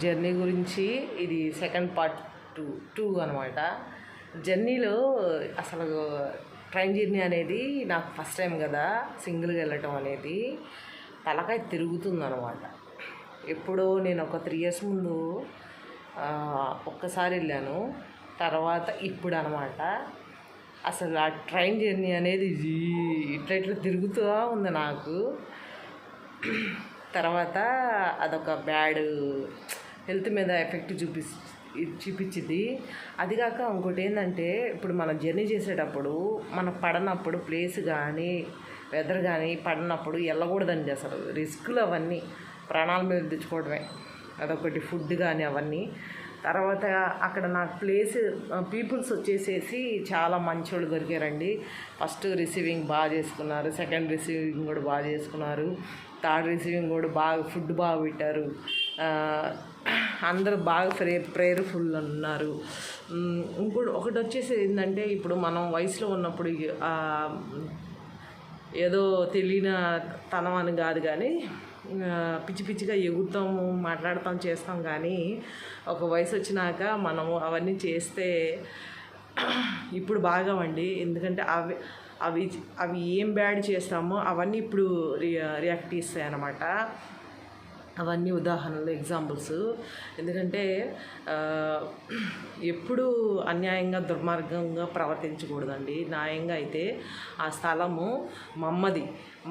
Journey గురించి ఇది second part two అనమాట. జర్నీలో అసలు ట్రైన్ జర్నీ అనేది నాకు ఫస్ట్ టైం కదా సింగిల్గా వెళ్ళటం అనేది, తలకాయ తిరుగుతుందనమాట. ఎప్పుడో నేను ఒక 3 years ముందు ఒక్కసారి వెళ్ళాను, తర్వాత ఇప్పుడు అనమాట. అసలు ఆ ట్రైన్ జర్నీ అనేది ఇట్లా తిరుగుతూ ఉంది నాకు. తర్వాత అదొక బ్యాడ్ హెల్త్ మీద ఎఫెక్ట్ చూపించింది. అది కాక ఇంకోటి ఏంటంటే, ఇప్పుడు మనం జర్నీ చేసేటప్పుడు మనం పడనప్పుడు ప్లేస్ కానీ వెదర్ కానీ పడినప్పుడు వెళ్ళకూడదండి. అసలు రిస్కులు అవన్నీ ప్రాణాల మీద తెచ్చుకోవడమే. అదొకటి ఫుడ్ కానీ అవన్నీ. తర్వాత అక్కడ నాకు పీపుల్స్ వచ్చేసేసి చాలా మంచోళ్ళు దొరికారండి. ఫస్ట్ రిసీవింగ్ బాగా చేసుకున్నారు, సెకండ్ రిసీవింగ్ కూడా బాగా చేసుకున్నారు, థర్డ్ రిసీవింగ్ కూడా బాగా ఫుడ్ బాగా పెట్టారు. అందరూ బాగా ప్రేయర్ఫుల్ ఉన్నారు. ఒకటి వచ్చేసి ఏంటంటే, ఇప్పుడు మనం వయసులో ఉన్నప్పుడు ఏదో తెలియని తనం అని కాదు కానీ పిచ్చి పిచ్చిగా ఎగురుతాము, మాట్లాడతాం, చేస్తాం. కానీ ఒక వయసు వచ్చినాక మనము అవన్నీ చేస్తే ఇప్పుడు బాగామండి. ఎందుకంటే అవి ఏం బ్యాడ్ చేస్తామో అవన్నీ ఇప్పుడు రియాక్ట్ ఇస్తాయి అన్నమాట. అవన్నీ ఉదాహరణలు, ఎగ్జాంపుల్స్. ఎందుకంటే ఎప్పుడూ అన్యాయంగా దుర్మార్గంగా ప్రవర్తించకూడదండి. న్యాయంగా అయితే ఆ స్థలము మా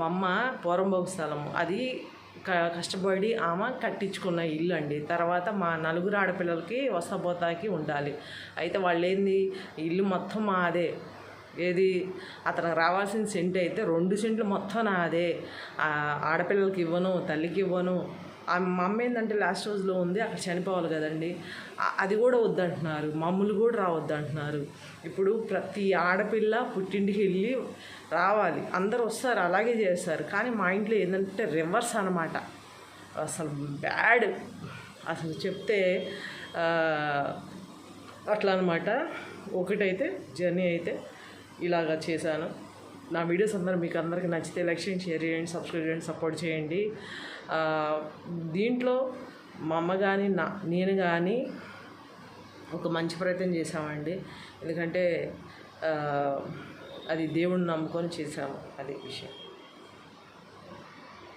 అమ్మ పూర్వంబాబు స్థలము. అది కష్టపడి ఆమె కట్టించుకున్న ఇల్లు అండి. తర్వాత మా 4 ఆడపిల్లలకి వసపోతాకి ఉండాలి. అయితే వాళ్ళు ఏంది, ఇల్లు మొత్తం మాదే. ఏది అతనికి రావాల్సిన సెంట్ అయితే 2 సెంట్లు మొత్తం నాదే. ఆడపిల్లలకి ఇవ్వను, తల్లికి ఇవ్వను. మా అమ్మ ఏంటంటే లాస్ట్ రోజులో ఉంది, అక్కడ చనిపోవాలి కదండి, అది కూడా వద్దంటున్నారు. మమ్మల్ని కూడా రావద్దంటున్నారు. ఇప్పుడు ప్రతి ఆడపిల్ల పుట్టింటికి వెళ్ళి రావాలి, అందరూ వస్తారు, అలాగే చేస్తారు. కానీ మా ఇంట్లో ఏంటంటే రివర్స్ అనమాట. అసలు బ్యాడ్, అసలు చెప్తే అట్లా అనమాట. ఒకటైతే జర్నీ అయితే ఇలాగా చేశాను. నా వీడియోస్ మీకు అందరికీ నచ్చితే లైక్ చేయండి, షేర్ చేయండి, సబ్స్క్రైబ్ చేయండి, సపోర్ట్ చేయండి. దీంట్లో మా అమ్మ కానీ నేను కానీ ఒక మంచి ప్రయత్నం చేశామండి. ఎందుకంటే అది దేవుడిని నమ్ముకొని చేశాము, అది విషయం.